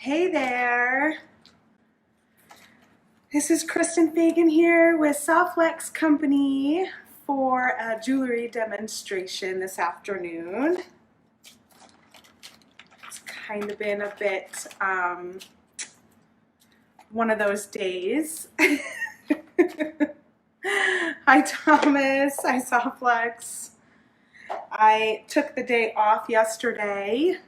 Hey there, this is Kristen Fagan here with Soft Flex Company for a jewelry demonstration this afternoon. It's kind of been a bit one of those days. Hi Thomas, hi Soft Flex. I took the day off yesterday.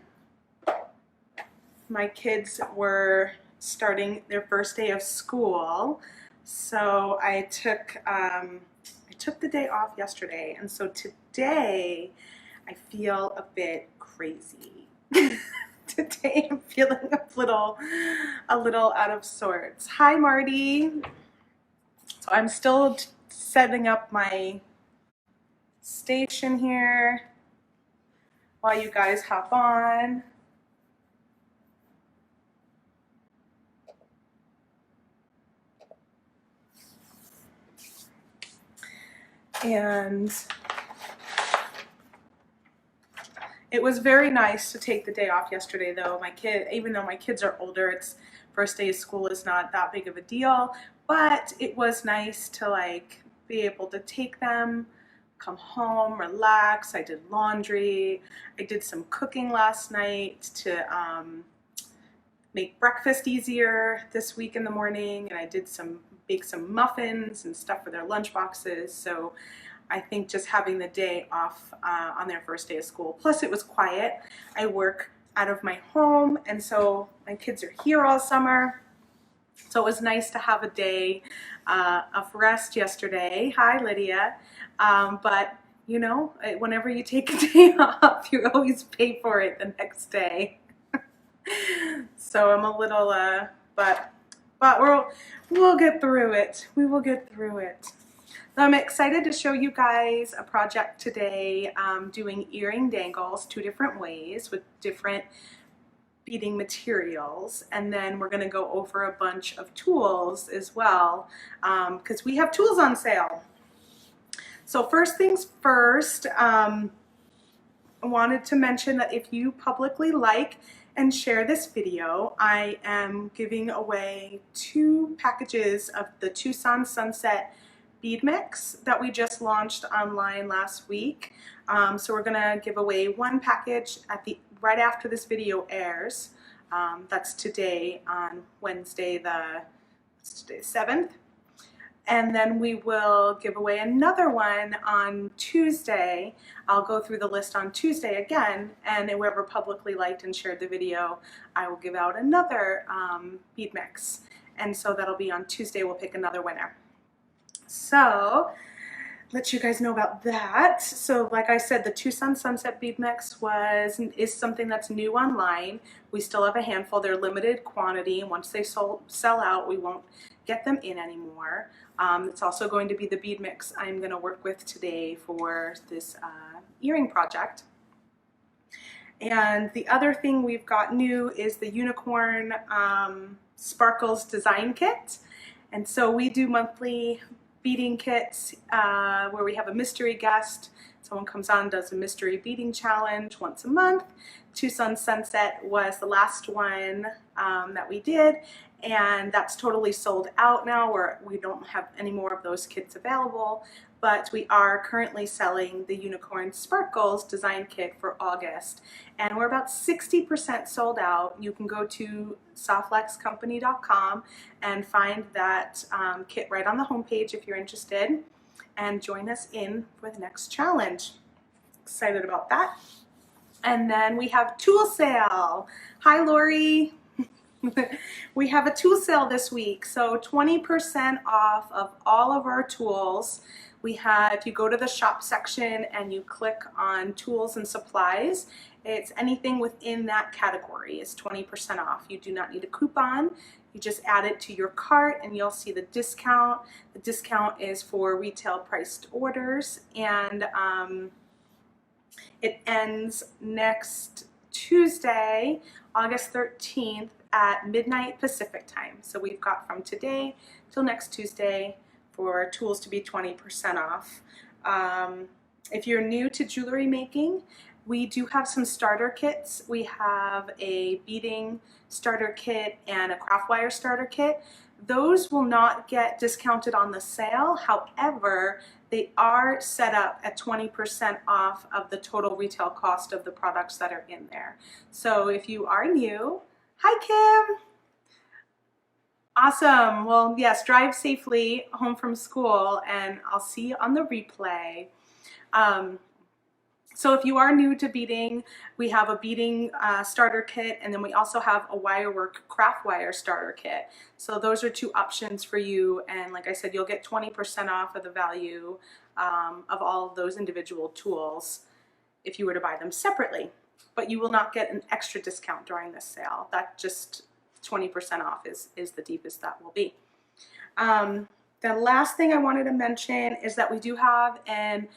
My kids were starting their first day of school, so I took the day off yesterday, and so today I feel a bit crazy. Today I'm feeling a little out of sorts. Hi Marty. So I'm still setting up my station here while you guys hop on. And it was very nice to take the day off yesterday, though. Even though my kids are older, it's first day of school is not that big of a deal, but it was nice to be able to take them, come home, relax. I did laundry. I did some cooking last night to make breakfast easier this week in the morning, and I did bake some muffins and stuff for their lunch boxes. So I think just having the day off on their first day of school, plus it was quiet. I work out of my home, and so my kids are here all summer. So it was nice to have a day of rest yesterday. Hi Lydia. But you know, whenever you take a day off, you always pay for it the next day. So I'm a little, but we'll get through it. We will get through it. So I'm excited to show you guys a project today, doing earring dangles 2 different ways with different beading materials, and then we're going to go over a bunch of tools as well, because we have tools on sale. So first things first, I wanted to mention that if you publicly like and share this video, I am giving away 2 packages of the Tucson Sunset Bead Mix that we just launched online last week. So we're gonna give away 1 package right after this video airs. That's today on Wednesday the 7th. And then we will give away another one on Tuesday. I'll go through the list on Tuesday again, and whoever publicly liked and shared the video, I will give out another bead mix. And so that'll be on Tuesday. We'll pick another winner. So let you guys know about that. So like I said, the Tucson Sunset Bead Mix is something that's new online. We still have a handful. They're limited quantity, and once they sell out, we won't get them in anymore. It's also going to be the bead mix I'm going to work with today for this earring project. And the other thing we've got new is the Unicorn Sparkles Design Kit. And so we do monthly beading kits where we have a mystery guest. Someone comes on and does a mystery beading challenge once a month. Tucson Sunset was the last one that we did, and that's totally sold out now. We don't have any more of those kits available, but we are currently selling the Unicorn Sparkles Design Kit for August, and we're about 60% sold out. You can go to softflexcompany.com and find that kit right on the homepage if you're interested, and join us in for the next challenge. Excited about that. And then we have tool sale. Hi Lori. We have a tool sale this week, so 20% off of all of our tools. If you go to the shop section and you click on tools and supplies, it's anything within that category is 20% off. You do not need a coupon. You just add it to your cart and you'll see the discount. The discount is for retail priced orders, and it ends next Tuesday, August 13th at midnight Pacific time. So we've got from today till next Tuesday for tools to be 20% off. If you're new to jewelry making We do have some starter kits. We have a beading starter kit and a craft wire starter kit. Those will not get discounted on the sale. However, they are set up at 20% off of the total retail cost of the products that are in there. So if you are new, hi Kim. Awesome. Well, yes, drive safely home from school and I'll see you on the replay. So if you are new to beading, we have a beading starter kit, and then we also have a wirework craft wire starter kit. So those are two options for you, and like I said, you'll get 20% off of the value of all of those individual tools if you were to buy them separately. But you will not get an extra discount during this sale. That just 20% off is the deepest that will be. The last thing I wanted to mention is that we do have an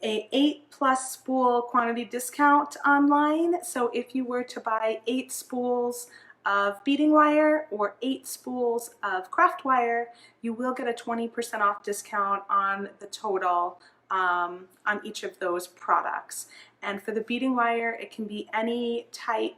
8+ spool quantity discount online. So if you were to buy 8 spools of beading wire or 8 spools of craft wire, you will get a 20% off discount on the total on each of those products. And for the beading wire, it can be any type.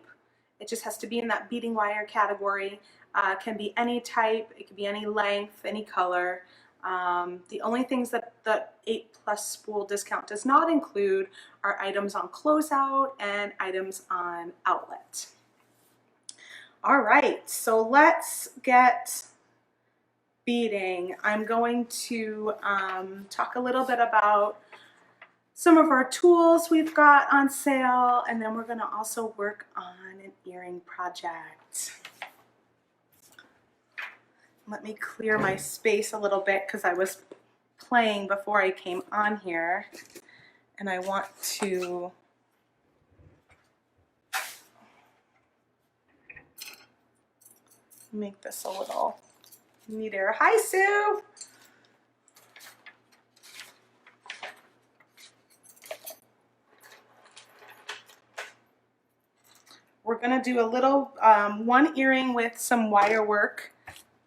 It just has to be in that beading wire category. It can be any type, it can be any length, any color. The only things that the 8+ spool discount does not include are items on closeout and items on outlet. All right, so let's get beading. I'm going to talk a little bit about some of our tools we've got on sale, and then we're going to also work on an earring project. Let me clear my space a little bit because I was playing before I came on here, and I want to make this a little neater. Hi, Sue. We're going to do a little one earring with some wire work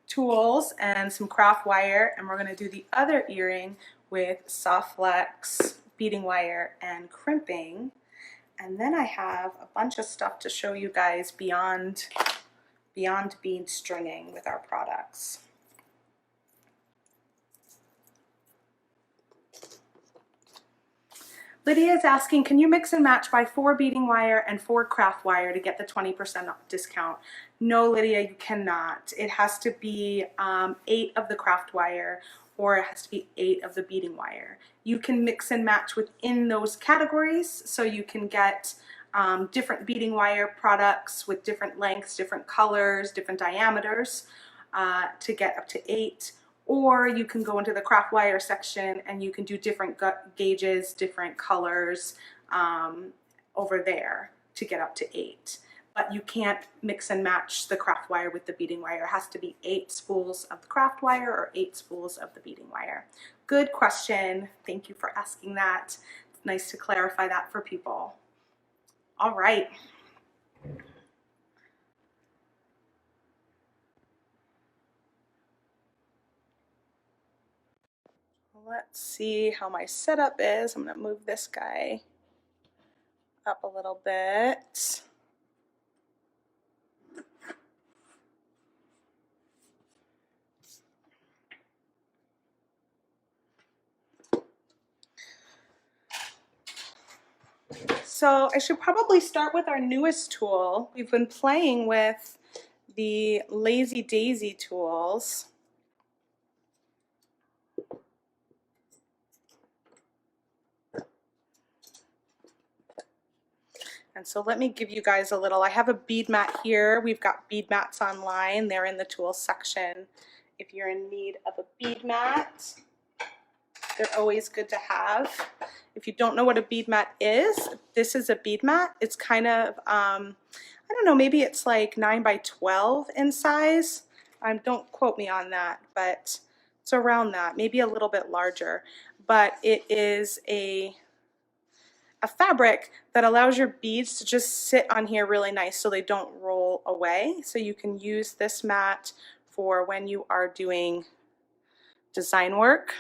tools and some craft wire, and we're going to do the other earring with Soft Flex beading wire and crimping. And then I have a bunch of stuff to show you guys beyond bead stringing with our products. Lydia is asking, can you mix and match by 4 beading wire and 4 craft wire to get the 20% discount? No, Lydia, you cannot. It has to be 8 of the craft wire, or it has to be 8 of the beading wire. You can mix and match within those categories, so you can get different beading wire products with different lengths, different colors, different diameters to get up to 8. Or you can go into the craft wire section and you can do different gauges, different colors over there to get up to 8. But you can't mix and match the craft wire with the beading wire. It has to be 8 spools of the craft wire or 8 spools of the beading wire. Good question. Thank you for asking that. It's nice to clarify that for people. All right. Let's see how my setup is. I'm going to move this guy up a little bit. So I should probably start with our newest tool. We've been playing with the Lazy Daisy tools. And so let me give you guys a little, I have a bead mat here. We've got bead mats online. They're in the tools section. If you're in need of a bead mat, they're always good to have. If you don't know what a bead mat is, this is a bead mat. It's kind of, I don't know, maybe it's like 9 by 12 in size. Don't quote me on that, but it's around that, maybe a little bit larger. But it is a fabric that allows your beads to just sit on here really nice so they don't roll away. So you can use this mat for when you are doing design work.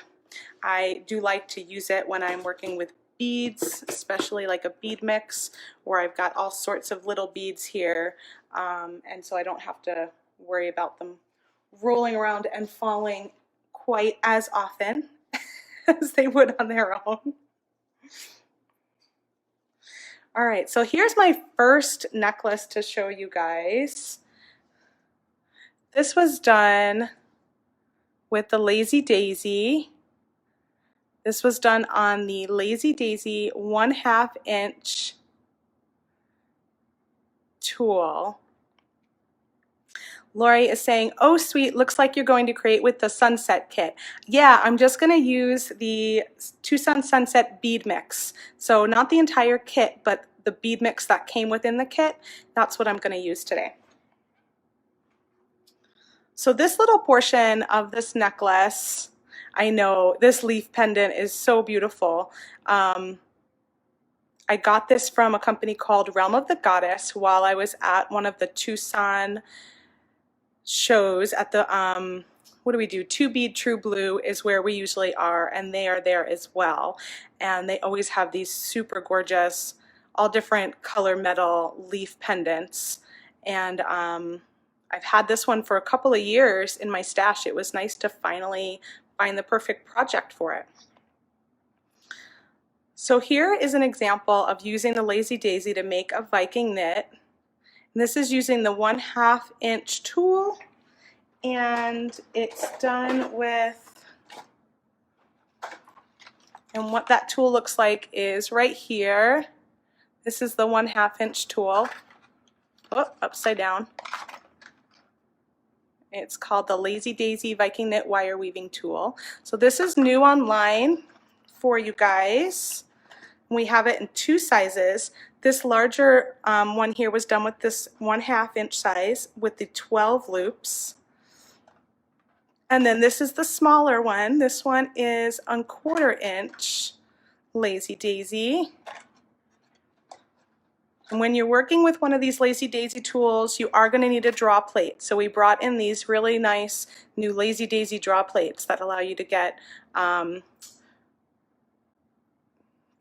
I do like to use it when I'm working with beads, especially like a bead mix where I've got all sorts of little beads here, and so I don't have to worry about them rolling around and falling quite as often as they would on their own. All right, so here's my first necklace to show you guys. This was done with the Lazy Daisy. This was done on the Lazy Daisy 1/2 inch tool. Lori is saying, oh sweet, looks like you're going to create with the Sunset kit. Yeah, I'm just going to use the Tucson Sunset Bead Mix. So not the entire kit, but the bead mix that came within the kit. That's what I'm going to use today. So this little portion of this necklace, I know this leaf pendant is so beautiful. I got this from a company called Realm of the Goddess while I was at one of the Tucson shows at the, what do we do? Two Bead True Blue is where we usually are, and they are there as well. And they always have these super gorgeous, all different color metal leaf pendants. And I've had this one for a couple of years in my stash. It was nice to finally find the perfect project for it. So here is an example of using the Lazy Daisy to make a Viking knit. And this is using the 1/2 inch tool, and it's done with, and what that tool looks like is right here. This is the 1/2 inch tool. Oh, upside down. It's called the Lazy Daisy Viking Knit Wire Weaving Tool. So this is new online for you guys. We have it in 2 sizes. This larger one here was done with this 1/2 inch size with the 12 loops. And then this is the smaller one. This one is on 1/4 inch Lazy Daisy. And when you're working with one of these Lazy Daisy tools, you are going to need a draw plate. So we brought in these really nice new Lazy Daisy draw plates that allow you to get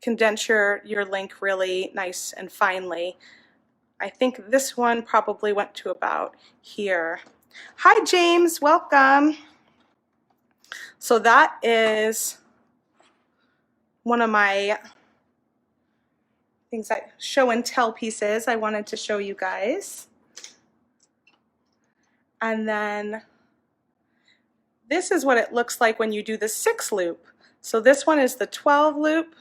condense your link really nice and finely. I think this one probably went to about here. Hi James, welcome. So that is one of my things I show and tell pieces I wanted to show you guys. And then this is what it looks like when you do the 6 loop. So this one is the 12 loop,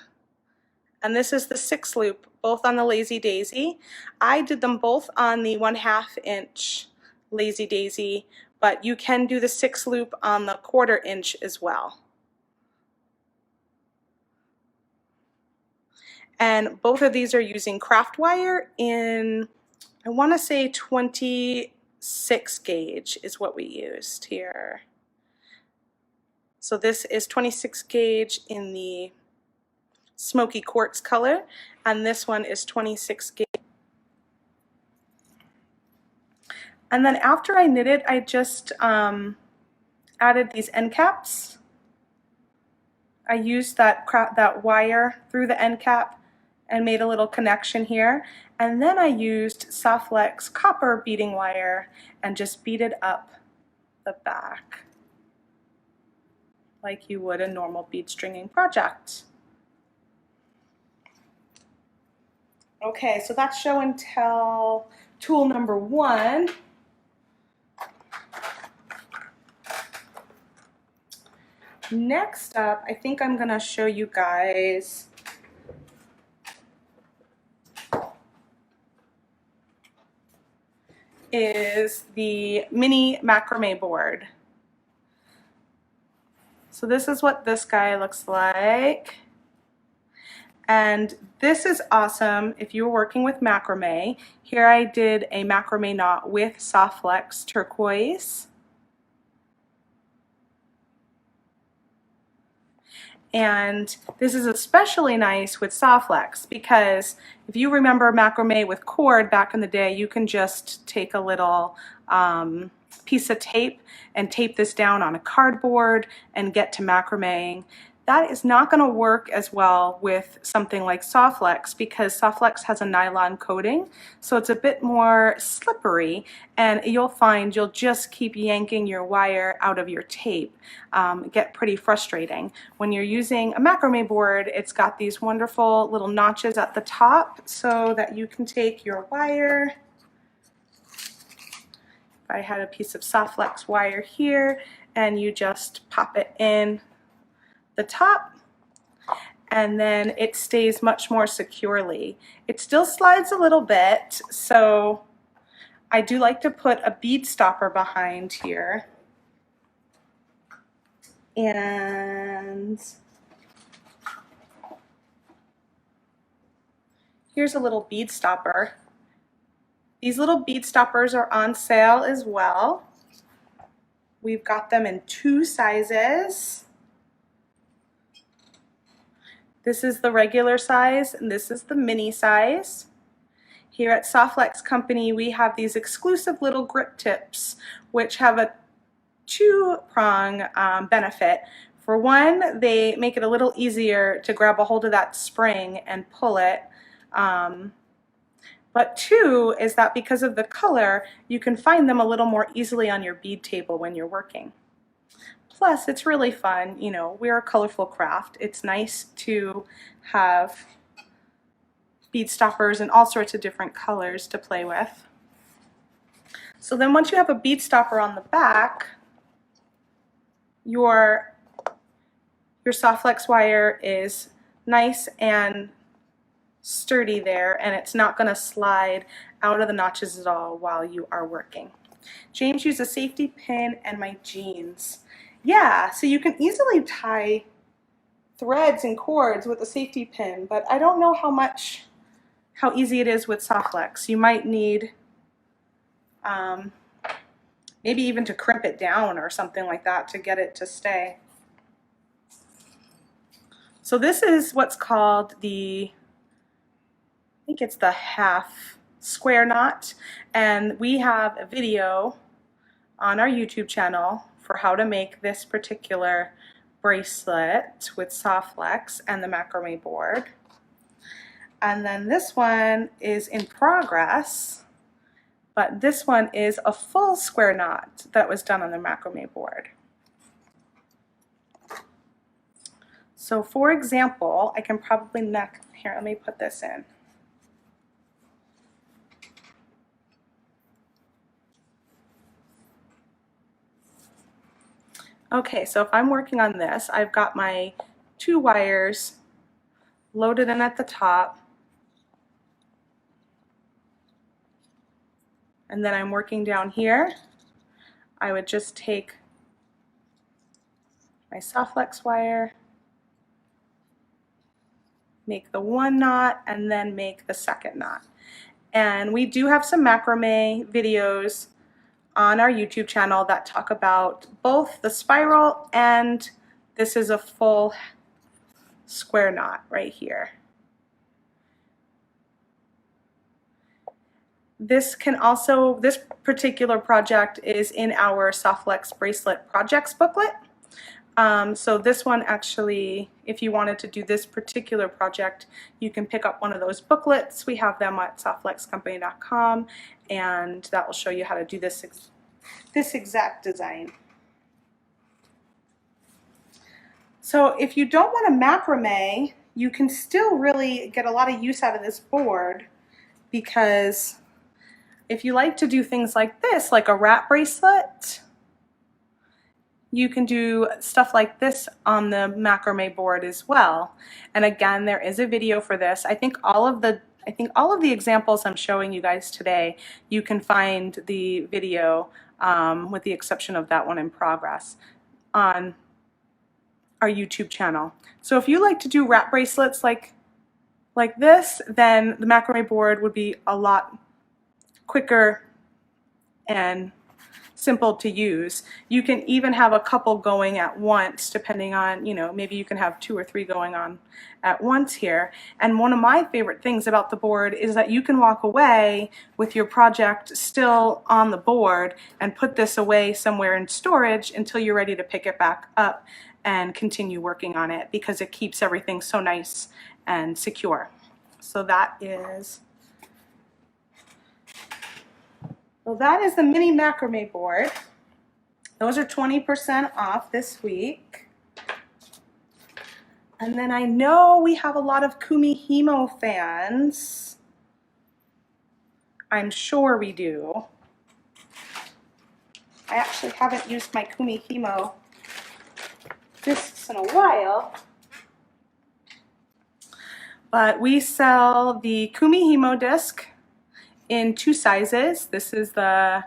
and this is the 6 loop, both on the Lazy Daisy. I did them both on the 1/2 inch Lazy Daisy, but you can do the 6 loop on the 1/4 inch as well. And both of these are using craft wire in, I want to say 26 gauge is what we used here. So this is 26 gauge in the smoky quartz color, and this one is 26 gauge. And then after I knitted, I just added these end caps. I used that wire through the end cap and made a little connection here. And then I used Soft Flex copper beading wire and just beaded up the back like you would a normal bead stringing project. Okay, so that's show and tell tool number 1. Next up, I think I'm gonna show you guys is the mini macrame board. So this is what this guy looks like. And this is awesome if you're working with macrame. Here I did a macrame knot with Soft Flex turquoise. And this is especially nice with Soft Flex because if you remember macrame with cord back in the day, you can just take a little piece of tape and tape this down on a cardboard and get to macrameing. That is not going to work as well with something like Soft Flex because Soft Flex has a nylon coating, so it's a bit more slippery, and you'll find you'll just keep yanking your wire out of your tape. Get pretty frustrating. When you're using a macrame board, it's got these wonderful little notches at the top so that you can take your wire. I had a piece of Soft Flex wire here, and you just pop it in the top, and then it stays much more securely. It still slides a little bit, so I do like to put a bead stopper behind here. And here's a little bead stopper. These little bead stoppers are on sale as well. We've got them in 2 sizes. This is the regular size and this is the mini size. Here at Soft Flex Company, we have these exclusive little grip tips which have a 2-prong benefit. For one, they make it a little easier to grab a hold of that spring and pull it. But 2 is that because of the color, you can find them a little more easily on your bead table when you're working. Plus, it's really fun. You know, we're a colorful craft. It's nice to have bead stoppers in all sorts of different colors to play with. So then once you have a bead stopper on the back, your Soft Flex wire is nice and sturdy there, and it's not going to slide out of the notches at all while you are working. James used a safety pin and my jeans. Yeah, so you can easily tie threads and cords with a safety pin, but I don't know how easy it is with Soft Flex. You might need maybe even to crimp it down or something like that to get it to stay. So this is what's called I think it's the half square knot, and we have a video on our YouTube channel for how to make this particular bracelet with Soft Flex and the macrame board. And then this one is in progress, but this one is a full square knot that was done on the macrame board. So for example, I can probably here, let me put this in. Okay, so if I'm working on this, I've got my 2 wires loaded in at the top, and then I'm working down here. I would just take my Soft Flex wire, make the 1 knot, and then make the 2nd knot. And we do have some macrame videos on our YouTube channel that talk about both the spiral, and this is a full square knot right here. This particular project is in our Soft Flex bracelet projects booklet. So this one actually, if you wanted to do this particular project, you can pick up one of those booklets. We have them at softflexcompany.com, and that will show you how to do this exact design. So if you don't want to macrame, you can still really get a lot of use out of this board, because if you like to do things like this, like a wrap bracelet, you can do stuff like this on the macrame board as well. And again, there is a video for this. I think all of the examples I'm showing you guys today, you can find the video, with the exception of that one in progress, on our YouTube channel. So if you like to do wrap bracelets like this, then the macrame board would be a lot quicker and simple to use. You can even have a couple going at once, depending on, you know, maybe you can have 2 or 3 going on at once here. And one of my favorite things about the board is that you can walk away with your project still on the board and put this away somewhere in storage until you're ready to pick it back up and continue working on it because it keeps everything so nice and secure. So that is, well, that is the mini macrame board. Those are 20% off this week. And then I know we have a lot of Kumihimo fans. I'm sure we do. I actually haven't used my Kumihimo discs in a while. But we sell the Kumihimo disc in 2 sizes. This is the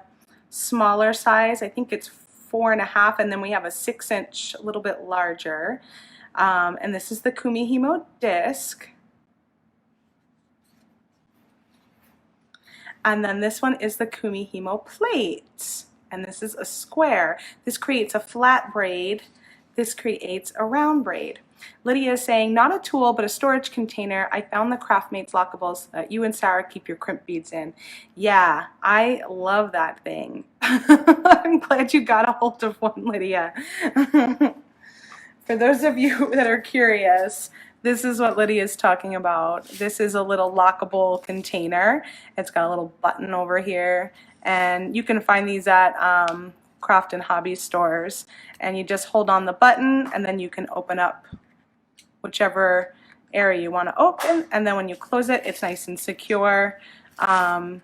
smaller size. I think it's 4.5, and then we have a 6-inch, a little bit larger. And this is the Kumihimo disc. And then this one is the Kumihimo plate. And this is a square. This creates a flat braid. This creates a round braid. Lydia is saying, not a tool, but a storage container. I found the Craftmates lockables that you and Sarah keep your crimp beads in. Yeah, I love that thing. I'm glad you got a hold of one, Lydia. For those of you that are curious, this is what Lydia is talking about. This is a little lockable container. It's got a little button over here, and you can find these at craft and hobby stores. And you just hold on the button, and then you can open up whichever area you want to open, and then when you close it, it's nice and secure. And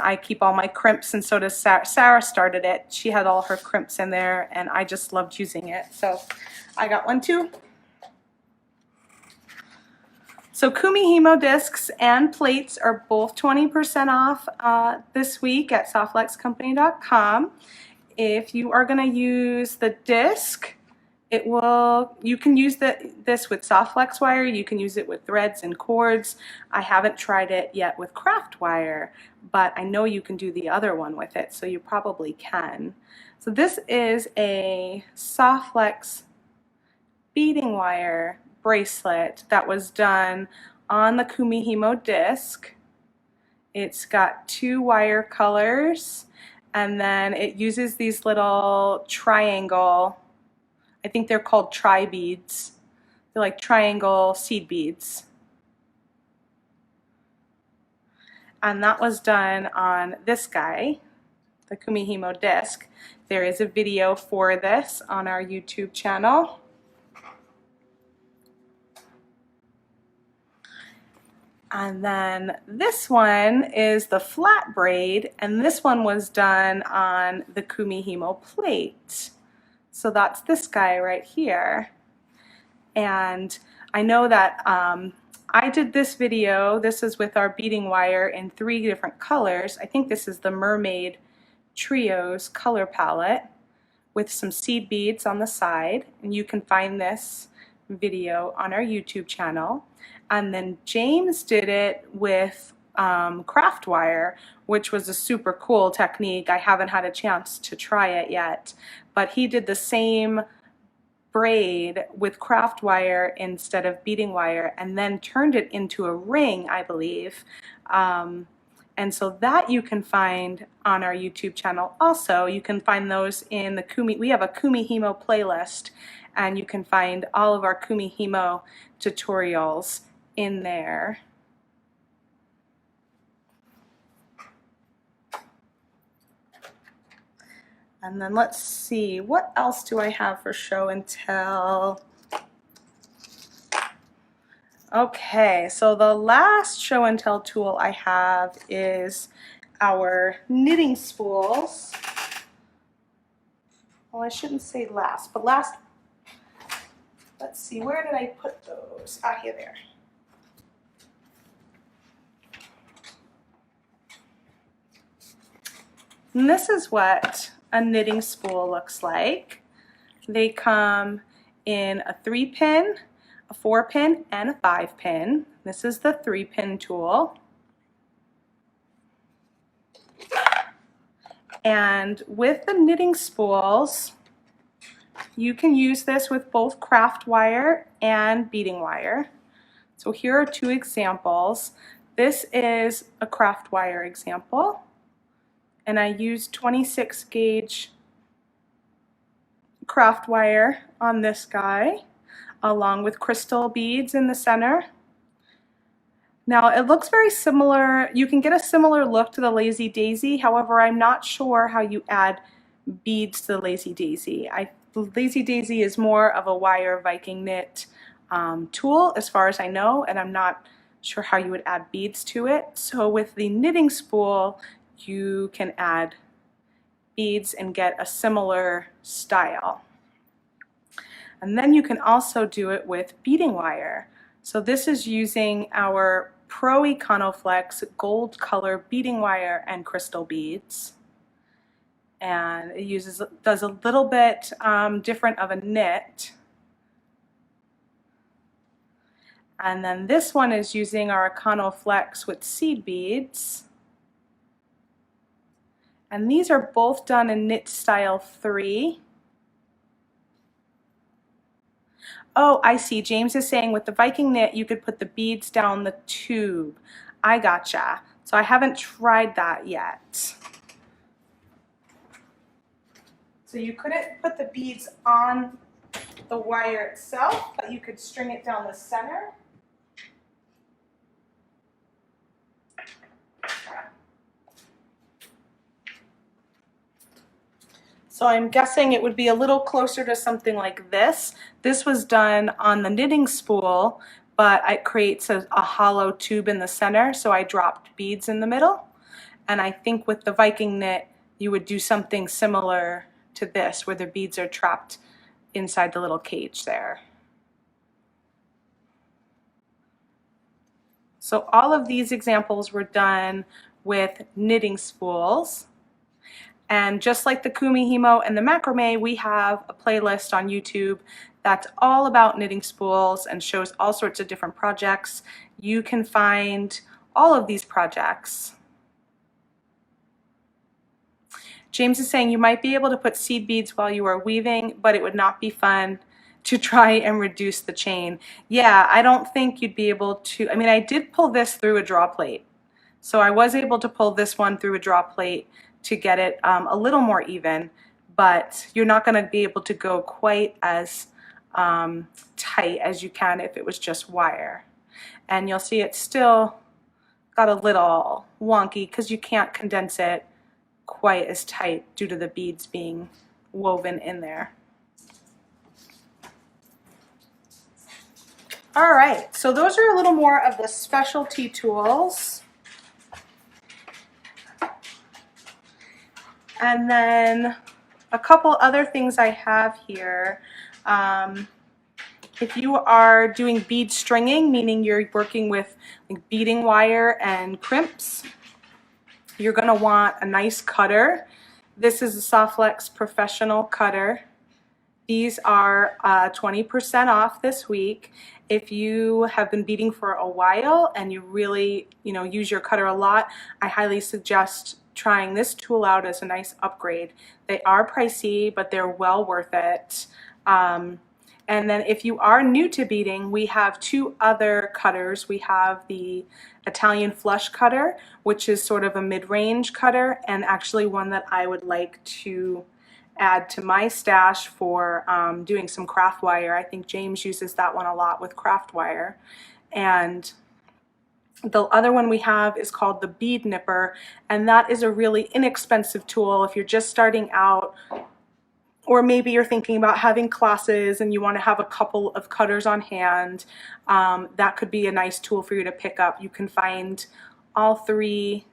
I keep all my crimps, and so does Sarah. Sarah started it. She had all her crimps in there, and I just loved using it. So I got one too. So Kumihimo discs and plates are both 20% off this week at softflexcompany.com. If you are going to use the disc, you can use this with Soft Flex wire, you can use it with threads and cords. I haven't tried it yet with craft wire, but I know you can do the other one with it, so you probably can. So this is a Soft Flex beading wire bracelet that was done on the Kumihimo disc. It's got 2 wire colors, and then it uses these little triangle, I think they're called tri-beads. They're like triangle seed beads. And that was done on this guy, the Kumihimo disc. There is a video for this on our YouTube channel. And then this one is the flat braid, and this one was done on the Kumihimo plate. So that's this guy right here. And I know that I did this video. This is with our beading wire in 3 different colors. I think this is the Mermaid Trios color palette with some seed beads on the side. And you can find this video on our YouTube channel. And then James did it with craft wire, which was a super cool technique. I haven't had a chance to try it yet, but he did the same braid with craft wire instead of beading wire, and then turned it into a ring, I believe. And so that you can find on our YouTube channel also. You can find those in the we have a Kumihimo playlist, and you can find all of our Kumihimo tutorials in there. And then let's see, what else do I have for show and tell? Okay, so the last show and tell tool I have is our knitting spools. Well, I shouldn't say last, but last, let's see, where did I put those? Ah, here they are. And this is what a knitting spool looks like. They come in a 3-pin, a 4-pin, and a 5-pin. This is the 3-pin tool. And with the knitting spools, you can use this with both craft wire and beading wire. So here are 2 examples. This is a craft wire example, and I used 26 gauge craft wire on this guy, along with crystal beads in the center. Now it looks very similar. You can get a similar look to the Lazy Daisy. However, I'm not sure how you add beads to the Lazy Daisy. The Lazy Daisy is more of a wire Viking knit tool as far as I know, and I'm not sure how you would add beads to it. So with the knitting spool, you can add beads and get a similar style. And then you can also do it with beading wire. So this is using our Pro Econoflex gold color beading wire and crystal beads. And it does a little bit different of a knit. And then this one is using our Econoflex with seed beads. And these are both done in knit style 3. Oh, I see. James is saying with the Viking knit, you could put the beads down the tube. I gotcha. So I haven't tried that yet. So you couldn't put the beads on the wire itself, but you could string it down the center. So I'm guessing it would be a little closer to something like this. This was done on the knitting spool, but it creates a hollow tube in the center, so I dropped beads in the middle. And I think with the Viking knit, you would do something similar to this, where the beads are trapped inside the little cage there. So all of these examples were done with knitting spools. And just like the Kumihimo and the macrame, we have a playlist on YouTube that's all about knitting spools and shows all sorts of different projects. You can find all of these projects. James is saying you might be able to put seed beads while you are weaving, but it would not be fun to try and reduce the chain. Yeah, I don't think you'd be able to. I mean, I did pull this through a draw plate. So I was able to pull this one through a draw plate to get it a little more even, but you're not going to be able to go quite as tight as you can if it was just wire. And you'll see it's still got a little wonky because you can't condense it quite as tight due to the beads being woven in there. All right, so those are a little more of the specialty tools. And then a couple other things I have here. If you are doing bead stringing, meaning you're working with like beading wire and crimps, you're going to want a nice cutter. This is a Soft Flex Professional cutter. These are 20% off this week. If you have been beading for a while and you really, use your cutter a lot, I highly suggest trying this tool out as a nice upgrade. They are pricey, but they're well worth it. And then if you are new to beading, we have two other cutters. We have the Italian flush cutter, which is sort of a mid-range cutter, and actually one that I would like to add to my stash for doing some craft wire. I think James uses that one a lot with craft wire. And the other one we have is called the Bead Nipper, and that is a really inexpensive tool if you're just starting out, or maybe you're thinking about having classes and you want to have a couple of cutters on hand. That could be a nice tool for you to pick up. You can find all three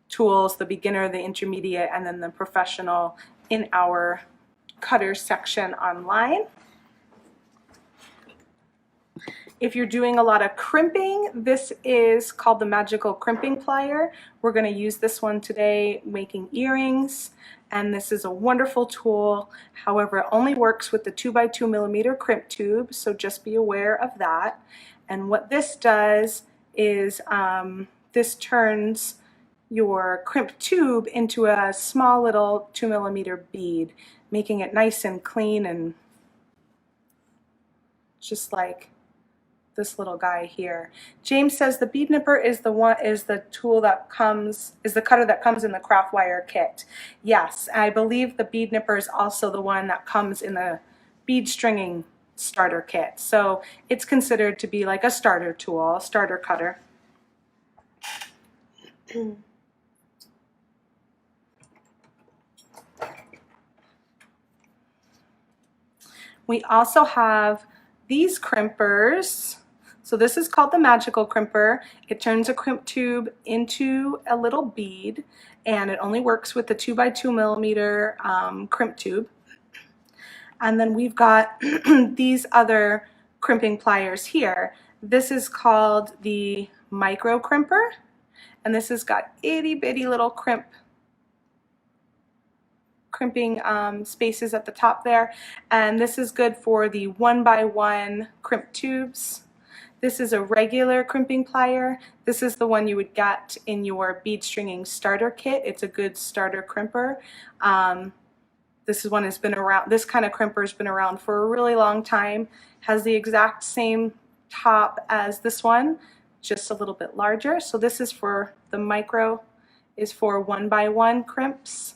tools, the beginner, the intermediate, and then the professional, in our cutter section online. If you're doing a lot of crimping, this is called the Magical Crimping Plier. We're going to use this one today making earrings, and this is a wonderful tool. However, it only works with the 2x2 millimeter crimp tube, so just be aware of that. And what this does is this turns your crimp tube into a small little 2 millimeter bead, making it nice and clean and just like this little guy here. James says the bead nipper is the tool that comes, is the cutter that comes in the craft wire kit. Yes, I believe the bead nipper is also the one that comes in the bead stringing starter kit. So it's considered to be like a starter tool, starter cutter. We also have these crimpers. So this is called the magical crimper. It turns a crimp tube into a little bead, and it only works with the 2x2 millimeter crimp tube. And then we've got these other crimping pliers here. This is called the micro crimper, and this has got itty bitty little crimping spaces at the top there, and this is good for the 1x1 crimp tubes. This is a regular crimping plier. This is the one you would get in your bead stringing starter kit. It's a good starter crimper. This one has been around, this kind of crimper has been around for a really long time. Has the exact same top as this one, just a little bit larger. So this is for the micro, is for 1x1 crimps.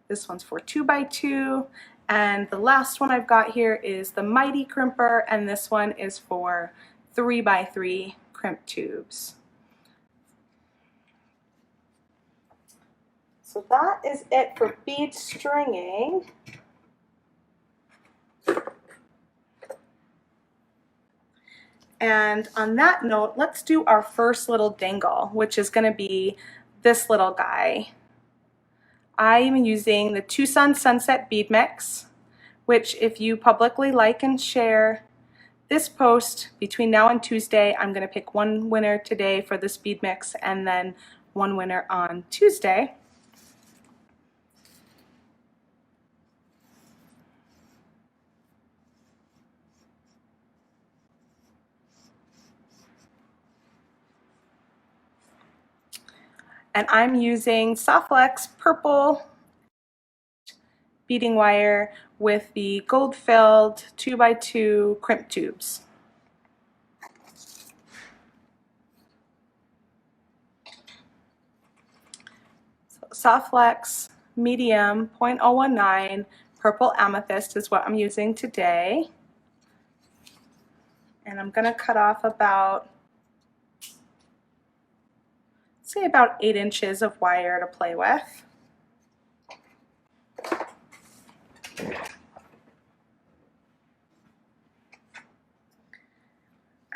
This one's for 2x2, and the last one I've got here is the Mighty Crimper, and this one is for 3x3 crimp tubes. So that is it for bead stringing. And on that note, let's do our first little dangle, which is going to be this little guy. I'm using the Tucson Sunset Bead Mix, which if you publicly like and share this post between now and Tuesday, I'm going to pick one winner today for this bead mix and then one winner on Tuesday. And I'm using Soft Flex purple beading wire with the gold-filled 2x2 crimp tubes. So Soft Flex medium 0.019 purple amethyst is what I'm using today. And I'm going to cut off about, say about 8 inches of wire to play with.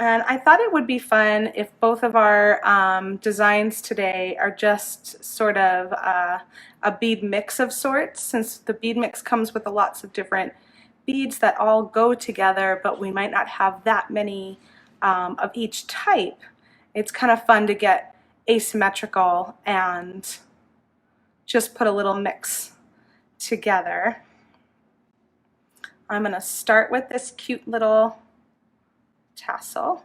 And I thought it would be fun if both of our designs today are just sort of a bead mix of sorts, since the bead mix comes with lots of different beads that all go together, but we might not have that many of each type. It's kind of fun to get asymmetrical and just put a little mix together. I'm going to start with this cute little tassel.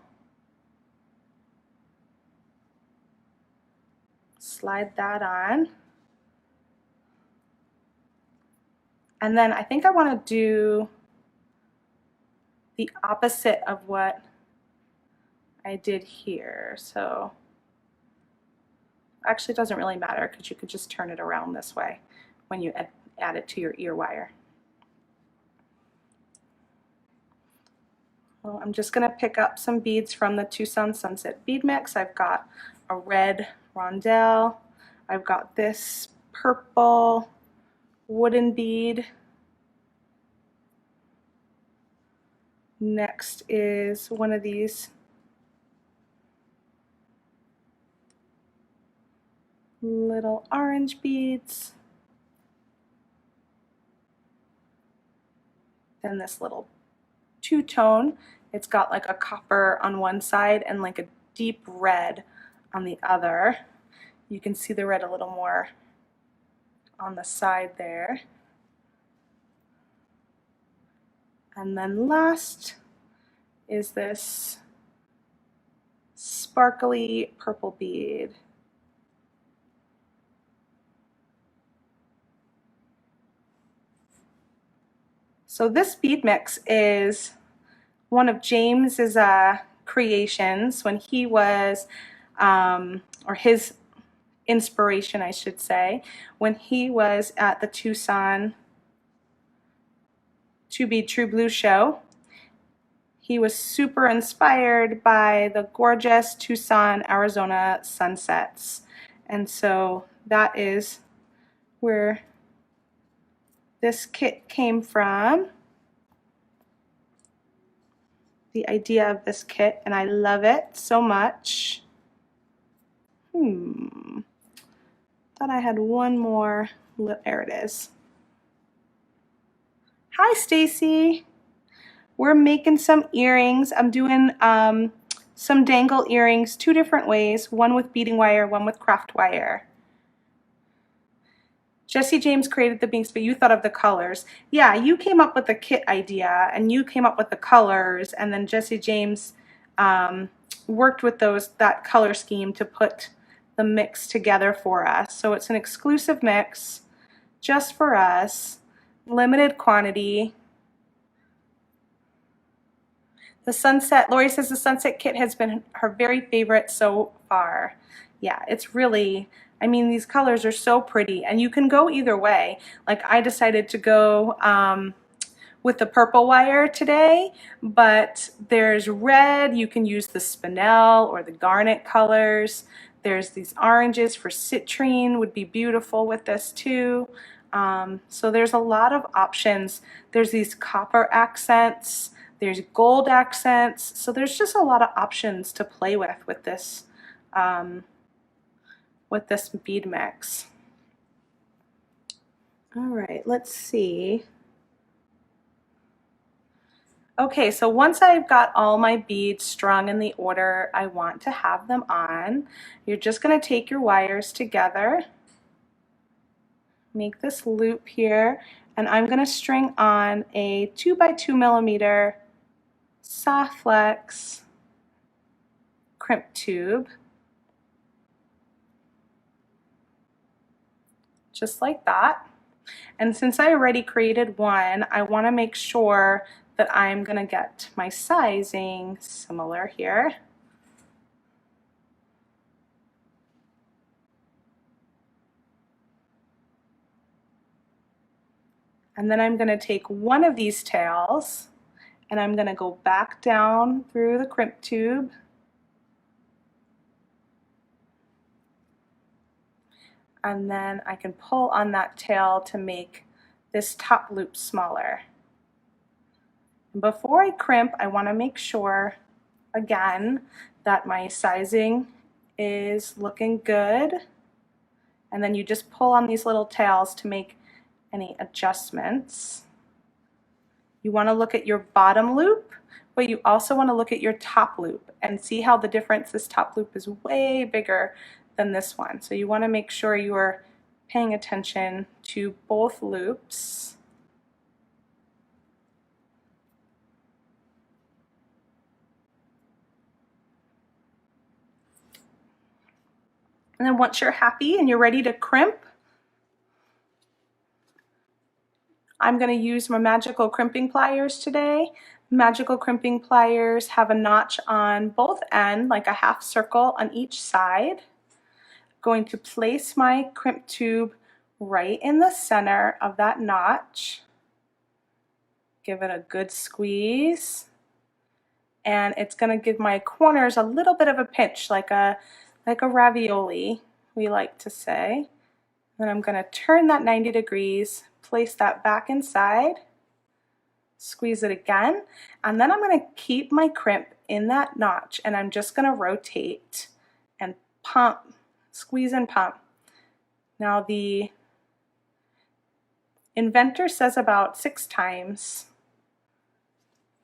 Slide that on. And then I think I want to do the opposite of what I did here. So actually it doesn't really matter because you could just turn it around this way when you add it to your ear wire. Well, I'm just going to pick up some beads from the Tucson Sunset Bead Mix. I've got a red rondelle. I've got this purple wooden bead. Next is one of these little orange beads. Then this little two-tone. It's got like a copper on one side and like a deep red on the other. You can see the red a little more on the side there. And then last is this sparkly purple bead. So this bead mix is one of James's creations when he was, or his inspiration, I should say, when he was at the Tucson To Be True Blue show. He was super inspired by the gorgeous Tucson, Arizona sunsets. And so that is where this kit came from. The idea of this kit, and I love it so much. Thought I had one more. There it is. Hi, Stacy. We're making some earrings. I'm doing some dangle earrings 2 different ways, one with beading wire, one with craft wire. Jesse James created the beads, but you thought of the colors. Yeah, you came up with the kit idea and you came up with the colors, and then Jesse James worked with that color scheme to put the mix together for us. So it's an exclusive mix just for us, limited quantity. The sunset, Lori says the sunset kit has been her very favorite so far. Yeah, it's really, I mean, these colors are so pretty, and you can go either way. Like, I decided to go with the purple wire today, but there's red. You can use the spinel or the garnet colors. There's these oranges for citrine, would be beautiful with this too. So there's a lot of options. There's these copper accents. There's gold accents. So there's just a lot of options to play with this bead mix. All right, let's see. Okay, so once I've got all my beads strung in the order I want to have them on, you're just going to take your wires together, make this loop here, and I'm going to string on a 2 by 2 millimeter Soft Flex Crimp Tube, just like that. And since I already created one, I want to make sure that I'm going to get my sizing similar here. And then I'm going to take one of these tails and I'm going to go back down through the crimp tube. And then I can pull on that tail to make this top loop smaller. Before I crimp, I want to make sure, again, that my sizing is looking good. And then you just pull on these little tails to make any adjustments. You want to look at your bottom loop, but you also want to look at your top loop and see how the difference. This top loop is way bigger than this one. So you want to make sure you are paying attention to both loops. And then once you're happy and you're ready to crimp, I'm going to use my magical crimping pliers today. Magical crimping pliers have a notch on both ends, like a half circle on each side. I'm going to place my crimp tube right in the center of that notch. Give it a good squeeze. And it's going to give my corners a little bit of a pinch, like a ravioli, we like to say. Then I'm going to turn that 90 degrees, place that back inside, squeeze it again, and then I'm going to keep my crimp in that notch, and I'm just going to rotate and pump, squeeze and pump. Now the inventor says about 6 times,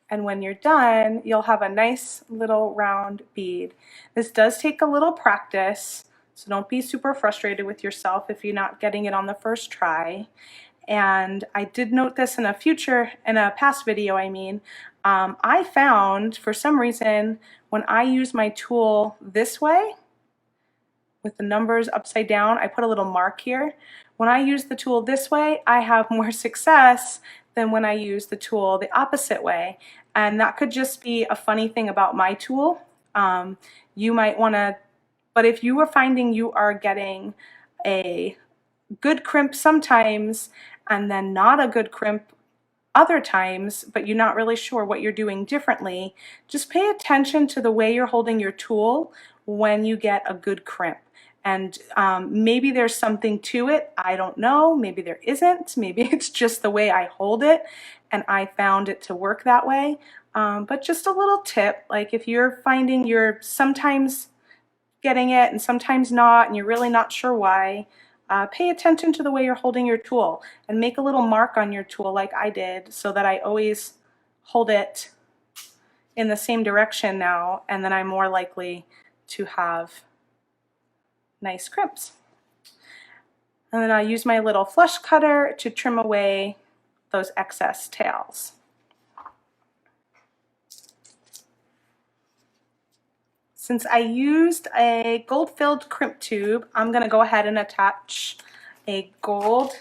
and when you're done, you'll have a nice little round bead. This does take a little practice, so don't be super frustrated with yourself if you're not getting it on the first try. And I did note this in a past video, I found for some reason when I use my tool this way, with the numbers upside down, I put a little mark here. When I use the tool this way, I have more success than when I use the tool the opposite way. And that could just be a funny thing about my tool. You might want to, but if you are finding you are getting a good crimp sometimes and then not a good crimp other times, but you're not really sure what you're doing differently, just pay attention to the way you're holding your tool when you get a good crimp. And maybe there's something to it. I don't know. Maybe there isn't. Maybe it's just the way I hold it and I found it to work that way. But just a little tip, like if you're finding you're sometimes getting it and sometimes not, and you're really not sure why, pay attention to the way you're holding your tool and make a little mark on your tool like I did so that I always hold it in the same direction now, and then I'm more likely to have nice crimps. And then I use my little flush cutter to trim away those excess tails. Since I used a gold-filled crimp tube, I'm going to go ahead and attach a gold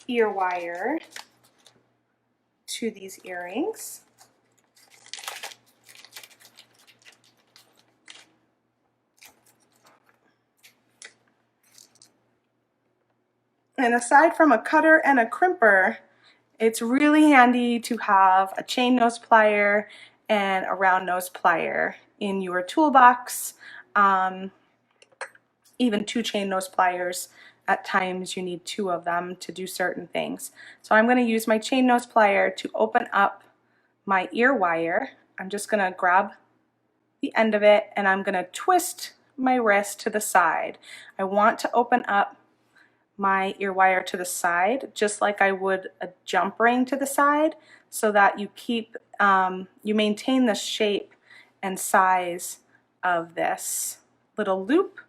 ear wire to these earrings. And aside from a cutter and a crimper, it's really handy to have a chain nose plier and a round nose plier in your toolbox. Even two chain nose pliers. At times you need two of them to do certain things. So I'm going to use my chain nose plier to open up my ear wire. I'm just going to grab the end of it and I'm going to twist my wrist to the side. I want to open up my ear wire to the side just like I would a jump ring to the side, so that you keep you maintain the shape and size of this little loop,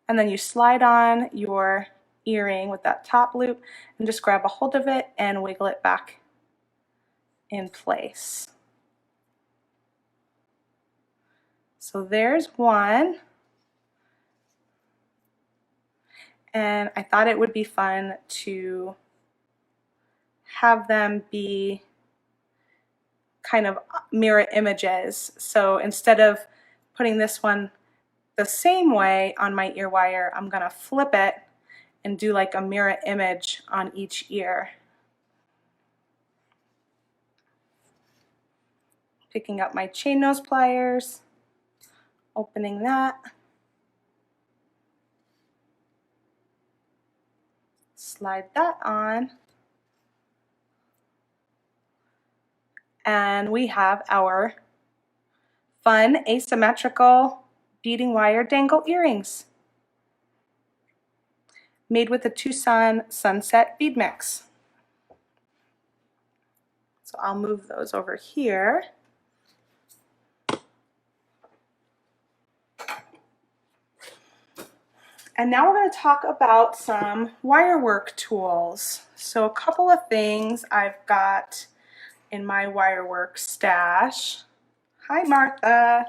and then you slide on your earring with that top loop and just grab a hold of it and wiggle it back in place. So there's one. And I thought it would be fun to have them be kind of mirror images. So instead of putting this one the same way on my ear wire, I'm going to flip it and do like a mirror image on each ear. Picking up my chain nose pliers, opening that. Slide that on, and we have our fun asymmetrical beading wire dangle earrings made with the Tucson Sunset Bead Mix. So I'll move those over here. And now we're going to talk about some wire work tools. So a couple of things I've got in my wire work stash. Hi Martha.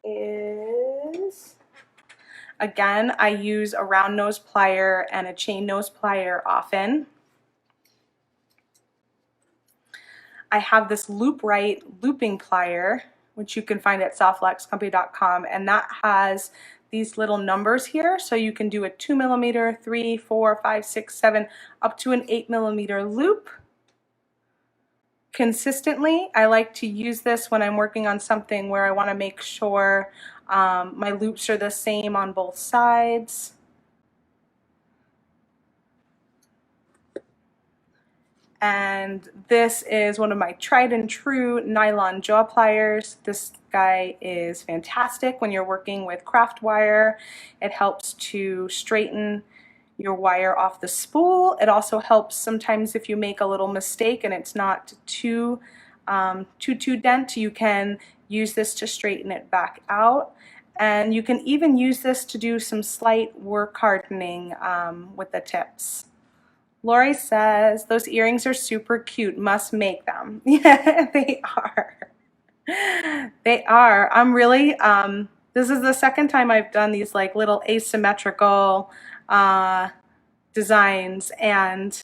Is, again, I use a round nose plier and a chain nose plier often. I have this Loop Right looping plier, which you can find at softflexcompany.com, and that has these little numbers here, so you can do a 2 millimeter, 3, 4, 5, 6, 7, up to an 8 millimeter loop consistently. I like to use this when I'm working on something where I want to make sure my loops are the same on both sides. And this is one of my tried and true nylon jaw pliers. This guy is fantastic when you're working with craft wire. It helps to straighten your wire off the spool. It also helps sometimes if you make a little mistake and it's not too dent, you can use this to straighten it back out. And you can even use this to do some slight work hardening with the tips. Lori says, those earrings are super cute, must make them. Yeah, they are. They are. I'm really, this is the second time I've done these like little asymmetrical designs, and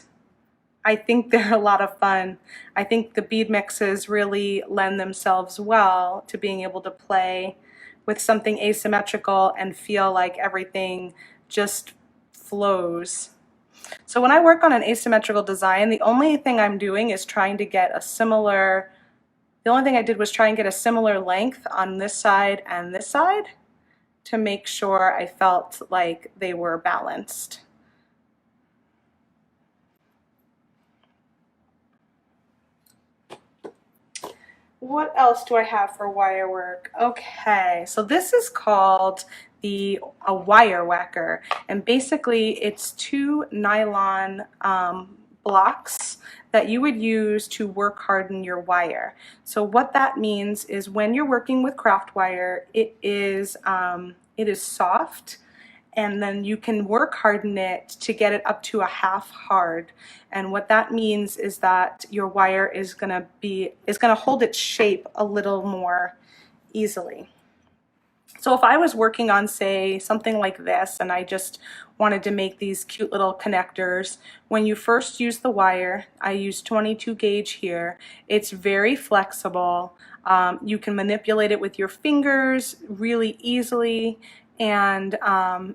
I think they're a lot of fun. I think the bead mixes really lend themselves well to being able to play with something asymmetrical and feel like everything just flows. So when I work on an asymmetrical design, the only thing I'm doing is trying to get a similar, the only thing I did was try and get a similar length on this side and this side to make sure I felt like they were balanced. What else do I have for wire work? Okay, so this is called a wire whacker, and basically it's two nylon blocks that you would use to work harden your wire. So what that means is when you're working with craft wire, it is soft, and then you can work harden it to get it up to a half hard. And what that means is that your wire is gonna hold its shape a little more easily. So if I was working on, say, something like this, and I just wanted to make these cute little connectors, when you first use the wire, I use 22 gauge here. It's very flexible. You can manipulate it with your fingers really easily, and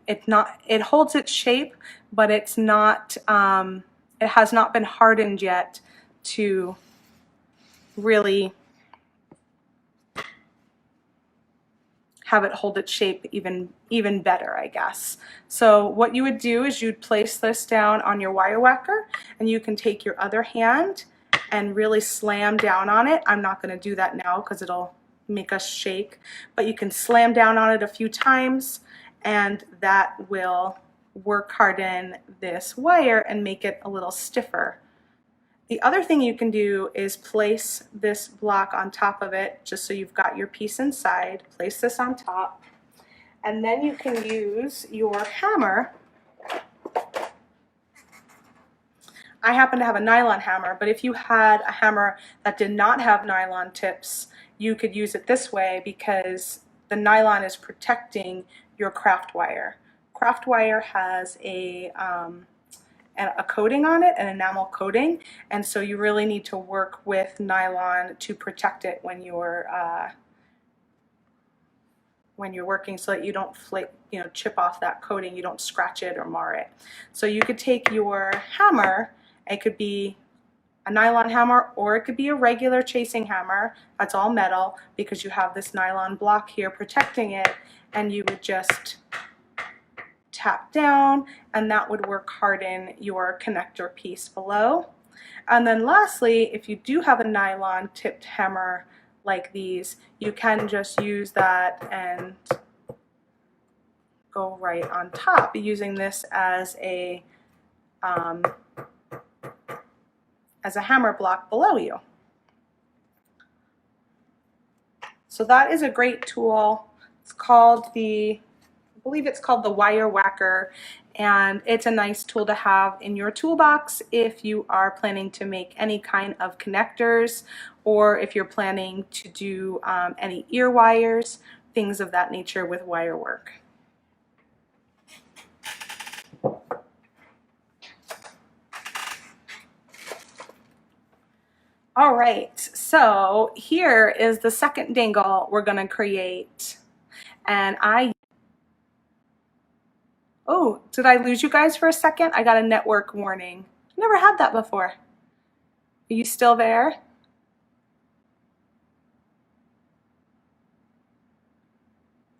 it holds its shape, but it's not, it has not been hardened yet to really have it hold its shape even better, I guess. So what you would do is you'd place this down on your wire whacker, and you can take your other hand and really slam down on it. I'm not going to do that now because it'll make us shake, but you can slam down on it a few times, and that will work harden this wire and make it a little stiffer. The other thing you can do is place this block on top of it, just so you've got your piece inside. Place this on top, and then you can use your hammer. I happen to have a nylon hammer, but if you had a hammer that did not have nylon tips, you could use it this way because the nylon is protecting your craft wire. Craft wire has a coating on it, an enamel coating, and so you really need to work with nylon to protect it when you're working, so that you don't chip off that coating, you don't scratch it or mar it. So you could take your hammer, it could be a nylon hammer or it could be a regular chasing hammer that's all metal because you have this nylon block here protecting it, and you would just tap down, and that would work harden your connector piece below. And then lastly, if you do have a nylon tipped hammer like these, you can just use that and go right on top, using this as a hammer block below you. So that is a great tool. It's called I believe it's called the wire whacker, and it's a nice tool to have in your toolbox if you are planning to make any kind of connectors, or if you're planning to do any ear wires, things of that nature with wire work. All right, so here is the second dangle we're going to create, and oh, did I lose you guys for a second? I got a network warning. Never had that before. Are you still there?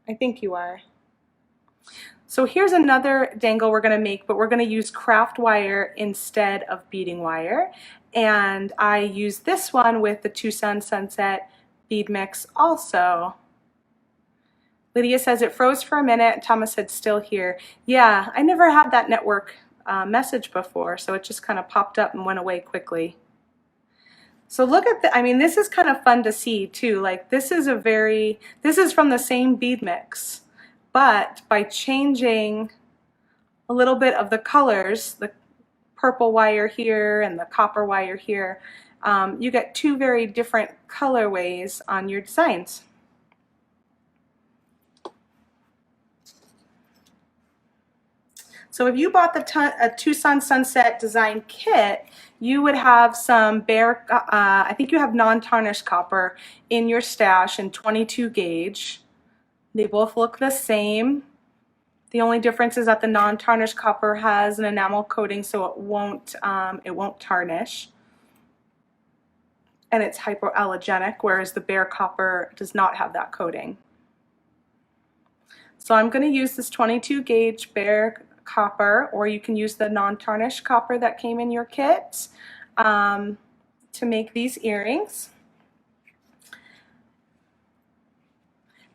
I think you are. So here's another dangle we're going to make, but we're going to use craft wire instead of beading wire. And I use this one with the Tucson Sunset Bead Mix also. Lydia says it froze for a minute. Thomas said still here. Yeah, I never had that network message before, so it just kind of popped up and went away quickly. So look at I mean, this is kind of fun to see too. Like this is from the same bead mix, but by changing a little bit of the colors, the purple wire here and the copper wire here, you get two very different colorways on your designs. So if you bought a Tucson Sunset Design kit, you would have some bare, I think you have non-tarnished copper in your stash in 22 gauge. They both look the same. The only difference is that the non-tarnished copper has an enamel coating, so it won't tarnish. And it's hypoallergenic, whereas the bare copper does not have that coating. So I'm going to use this 22 gauge bare copper, or you can use the non-tarnished copper that came in your kit to make these earrings.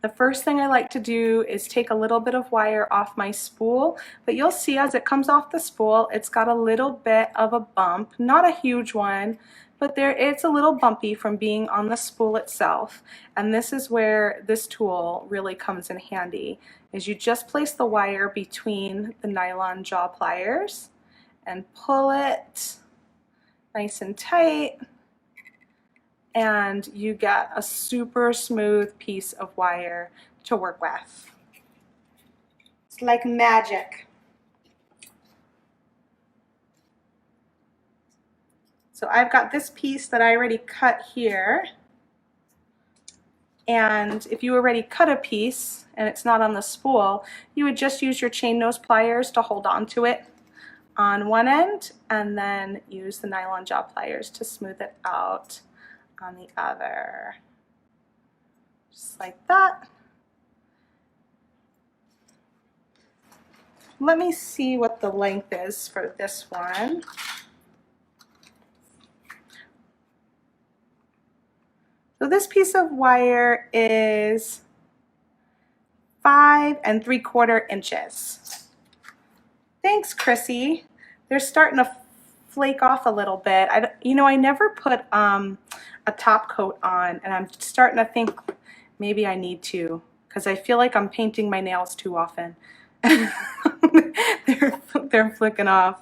The first thing I like to do is take a little bit of wire off my spool, but you'll see as it comes off the spool, it's got a little bit of a bump, not a huge one, but it's a little bumpy from being on the spool itself. And this is where this tool really comes in handy, is you just place the wire between the nylon jaw pliers and pull it nice and tight, and you get a super smooth piece of wire to work with. It's like magic. So I've got this piece that I already cut here. And if you already cut a piece and it's not on the spool, you would just use your chain nose pliers to hold on to it on one end, and then use the nylon jaw pliers to smooth it out on the other. Just like that. Let me see what the length is for this one. So this piece of wire is 5 3/4 inches. Thanks, Chrissy. They're starting to flake off a little bit. I never put a top coat on, and I'm starting to think maybe I need to, because I feel like I'm painting my nails too often. They're flicking off.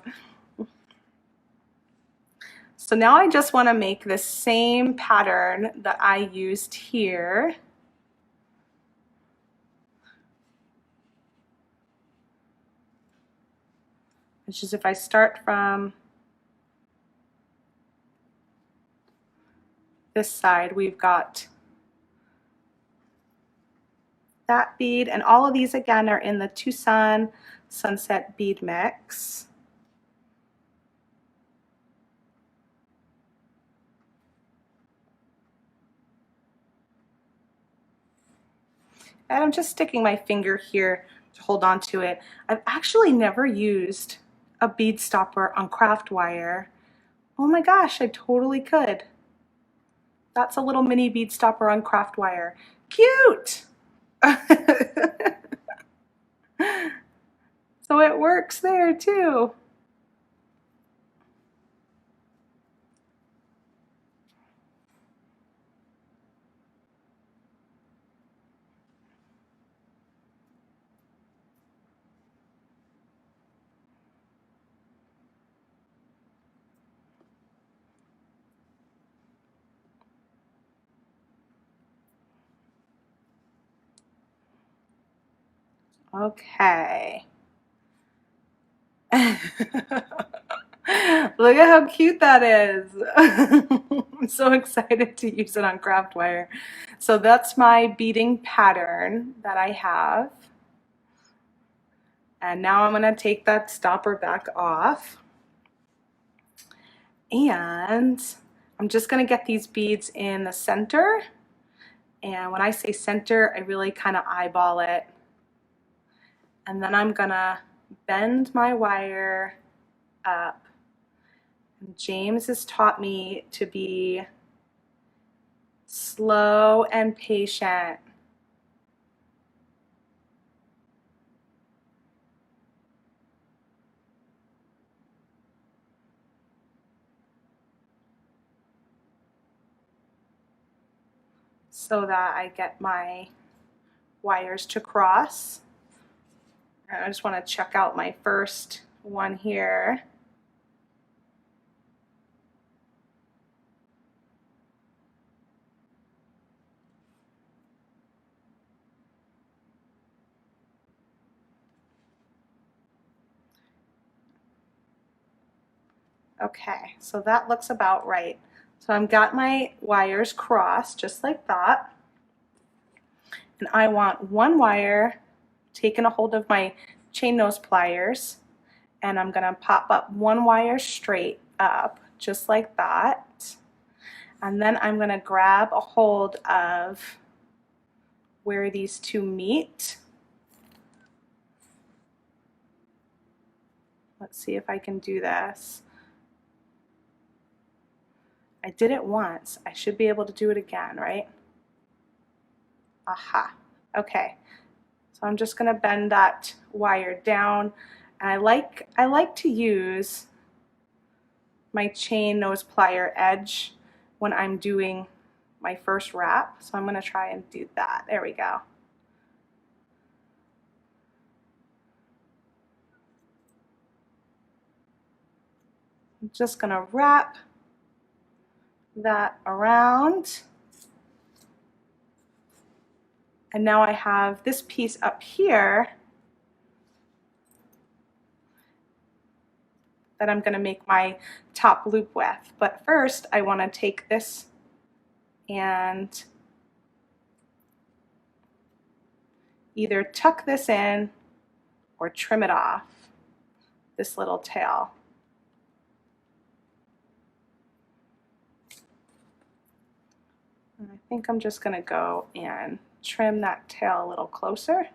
So now I just want to make the same pattern that I used here. Which is, if I start from this side, we've got that bead, and all of these again are in the Tucson Sunset Bead Mix. And I'm just sticking my finger here to hold on to it. I've actually never used a bead stopper on craft wire. Oh my gosh, I totally could. That's a little mini bead stopper on craft wire. Cute! So it works there too. Okay. Look at how cute that is. I'm so excited to use it on craft wire. So that's my beading pattern that I have. And now I'm going to take that stopper back off. And I'm just going to get these beads in the center. And when I say center, I really kind of eyeball it. And then I'm going to bend my wire up. And James has taught me to be slow and patient. So that I get my wires to cross. And I just want to check out my first one here. Okay, so that looks about right. So I've got my wires crossed just like that. And I want one wire taking a hold of my chain nose pliers, and I'm gonna pop up one wire straight up just like that. And then I'm gonna grab a hold of where these two meet. Let's see if I can do this. I did it once. I should be able to do it again, right? Aha. Okay. So I'm just going to bend that wire down. And I like to use my chain nose plier edge when I'm doing my first wrap. So I'm going to try and do that. There we go. I'm just going to wrap that around. And now I have this piece up here that I'm going to make my top loop with. But first I want to take this and either tuck this in or trim it off, this little tail. And I think I'm just going to go and trim that tail a little closer.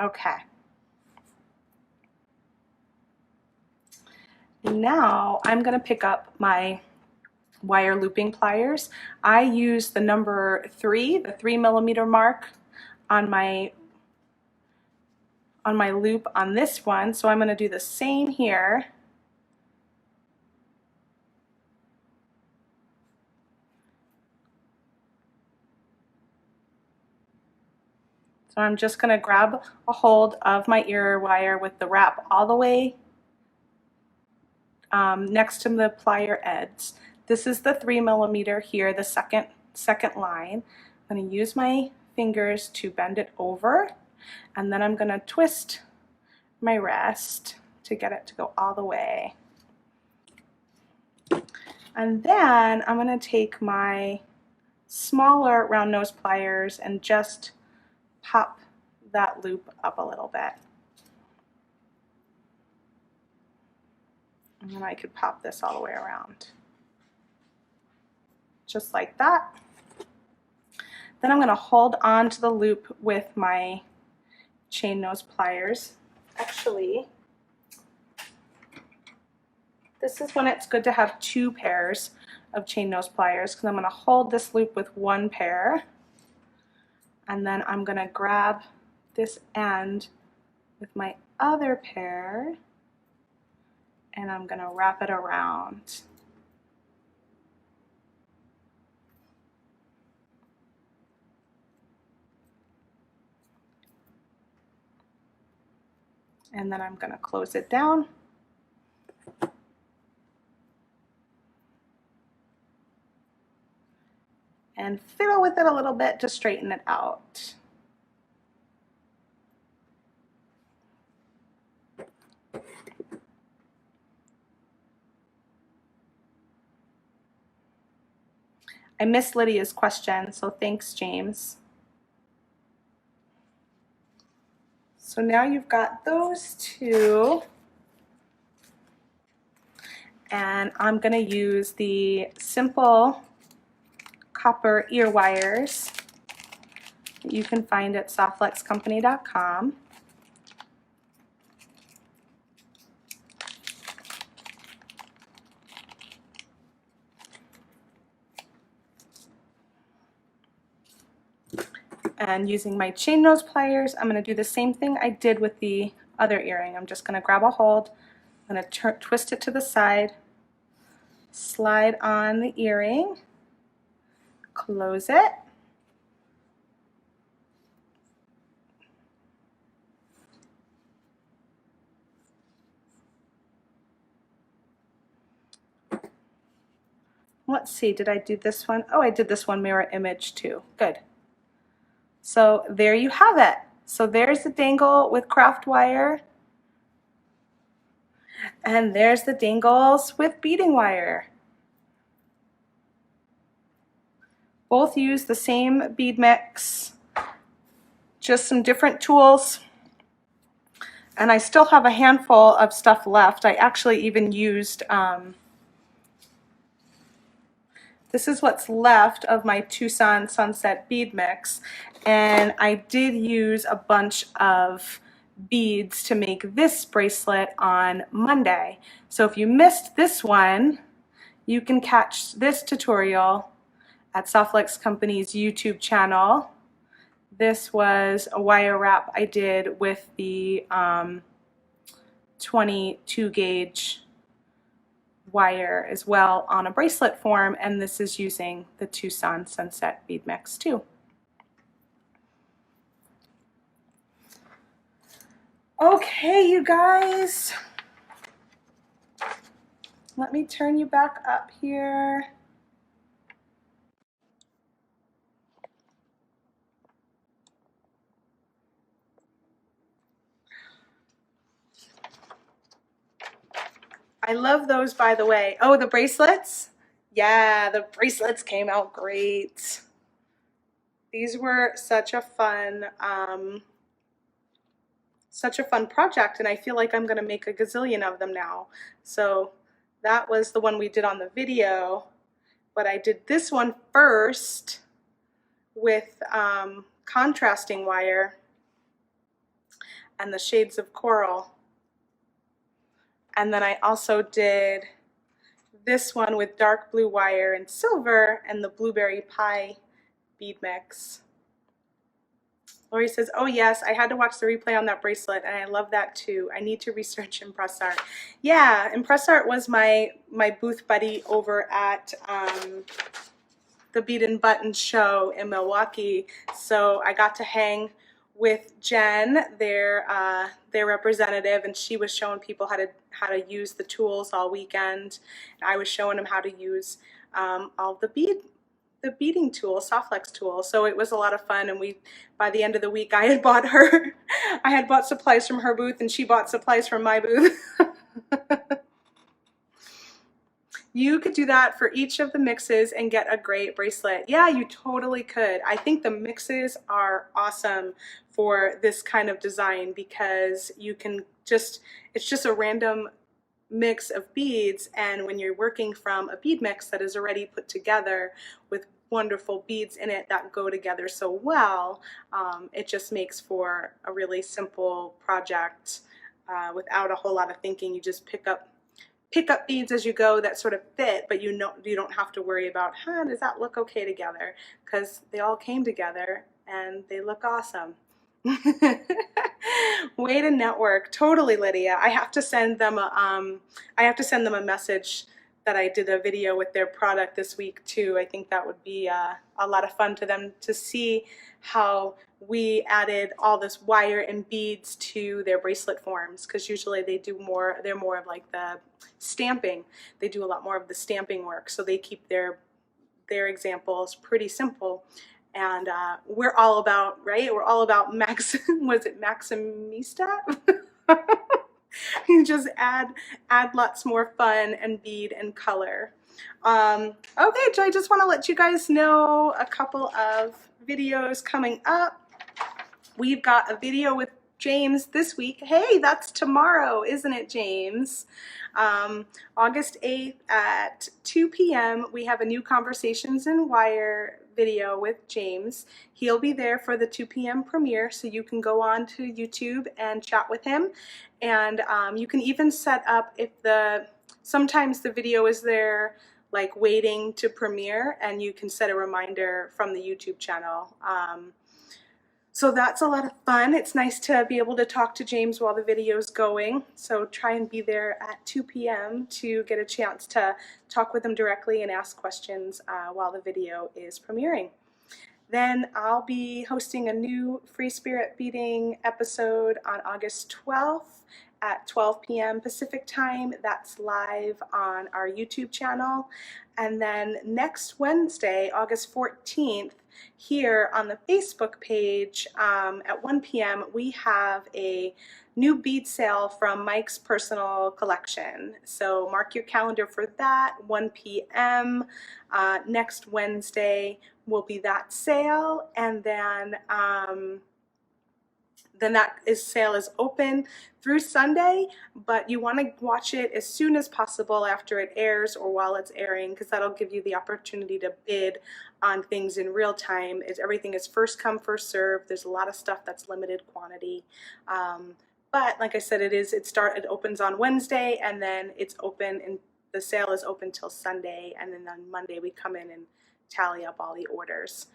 Okay. Now I'm going to pick up my wire looping pliers. I use the number 3, the 3mm mark on my loop on this one. So I'm going to do the same here. So I'm just going to grab a hold of my ear wire with the wrap all the way next to the plier ends. This is the 3mm here, the second line. I'm going to use my fingers to bend it over, and then I'm going to twist my wrist to get it to go all the way. And then I'm going to take my smaller round nose pliers and just pop that loop up a little bit. And then I could pop this all the way around. Just like that. Then I'm going to hold on to the loop with my chain nose pliers. Actually, this is when it's good to have 2 pairs of chain nose pliers, because I'm going to hold this loop with 1 pair, and then I'm going to grab this end with my other pair, and I'm going to wrap it around. And then I'm going to close it down. And fiddle with it a little bit to straighten it out. I missed Lydia's question, so thanks, James. So now you've got those 2, and I'm going to use the simple copper ear wires that you can find at softflexcompany.com. And using my chain nose pliers, I'm going to do the same thing I did with the other earring. I'm just going to grab a hold, I'm going to twist it to the side, slide on the earring, close it, let's see, did I do this one? Oh, I did this one mirror image too. Good. So there you have it. So there's the dangle with craft wire, and there's the dangles with beading wire. Both use the same bead mix, just some different tools. And I still have a handful of stuff left. I actually even used, this is what's left of my Tucson Sunset Bead mix. And I did use a bunch of beads to make this bracelet on Monday. So if you missed this one, you can catch this tutorial at Soft Flex Company's YouTube channel. This was a wire wrap I did with the 22 gauge wire as well on a bracelet form, and this is using the Tucson Sunset Bead Mix too. Okay, you guys, let me turn you back up here. I love those, by the way. Oh, the bracelets? Yeah, the bracelets came out great. These were such a fun project, and I feel like I'm gonna make a gazillion of them now. So that was the one we did on the video, but I did this one first with contrasting wire and the shades of coral. And then I also did this one with dark blue wire and silver and the blueberry pie bead mix. Lori says, oh yes, I had to watch the replay on that bracelet and I love that too. I need to research Impress Art. Yeah, Impress Art was my booth buddy over at the Bead and Button show in Milwaukee. So I got to hang with Jen, their representative, and she was showing people how to use the tools all weekend. And I was showing them how to use all the beading tools, Soft Flex tools. So it was a lot of fun, and by the end of the week I had bought supplies from her booth and she bought supplies from my booth. You could do that for each of the mixes and get a great bracelet. Yeah, you totally could. I think the mixes are awesome for this kind of design because you can it's just a random mix of beads, and when you're working from a bead mix that is already put together with wonderful beads in it that go together so well, it just makes for a really simple project without a whole lot of thinking. You just pick up beads as you go that sort of fit, but you don't have to worry about, does that look okay together? Because they all came together and they look awesome. Way to network. Totally, Lydia. I have to send them a message that I did a video with their product this week too. I think that would be a lot of fun to them to see how we added all this wire and beads to their bracelet forms, because usually they're more of like the stamping. They do a lot more of the stamping work, so they keep their examples pretty simple. And we're all about, right? We're all about was it Maximista? You just add lots more fun and bead and color. Okay, so I just want to let you guys know a couple of videos coming up. We've got a video with James this week. Hey, that's tomorrow, isn't it, James? August 8th at 2 p.m. we have a new Conversations in Wire video with James. He'll be there for the 2 p.m. premiere, so you can go on to YouTube and chat with him. And you can even set up, sometimes the video is there like waiting to premiere, and you can set a reminder from the YouTube channel. So that's a lot of fun. It's nice to be able to talk to James while the video is going. So try and be there at 2 p.m. to get a chance to talk with him directly and ask questions while the video is premiering. Then I'll be hosting a new Free Spirit Beading episode on August 12th at 12 p.m. Pacific time. That's live on our YouTube channel. And then next Wednesday, August 14th, here on the Facebook page at 1 p.m., we have a new bead sale from Mike's personal collection. So mark your calendar for that, 1 p.m. Next Wednesday will be that sale, and then that sale is open through Sunday, but you want to watch it as soon as possible after it airs or while it's airing, because that'll give you the opportunity to bid on things in real time. Everything is first come, first serve. There's a lot of stuff that's limited quantity. But like I said, it opens on Wednesday, and then it's open, and the sale is open till Sunday, and then on Monday we come in and tally up all the orders.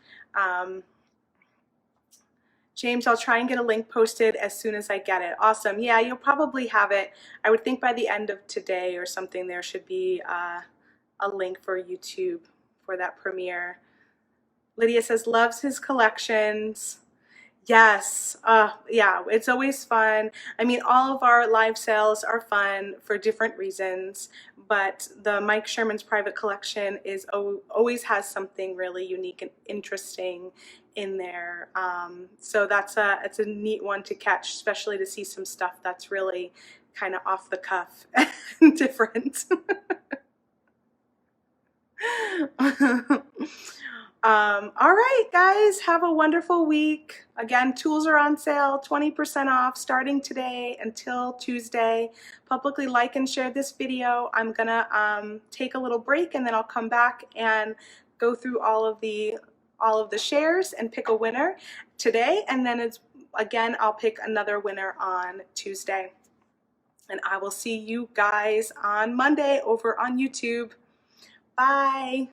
James, I'll try and get a link posted as soon as I get it. Awesome. Yeah, you'll probably have it. I would think by the end of today or something, there should be a link for YouTube for that premiere. Lydia says, loves his collections. Yes, yeah, it's always fun. I mean, all of our live sales are fun for different reasons, but the Mike Sherman's private collection always has something really unique and interesting in there. So it's a neat one to catch, especially to see some stuff that's really kind of off the cuff and different. All right, guys, have a wonderful week. Again, tools are on sale, 20% off starting today until Tuesday. Publicly like and share this video. I'm gonna take a little break, and then I'll come back and go through all of the shares and pick a winner today, and then again I'll pick another winner on Tuesday. And I will see you guys on Monday over on YouTube. Bye.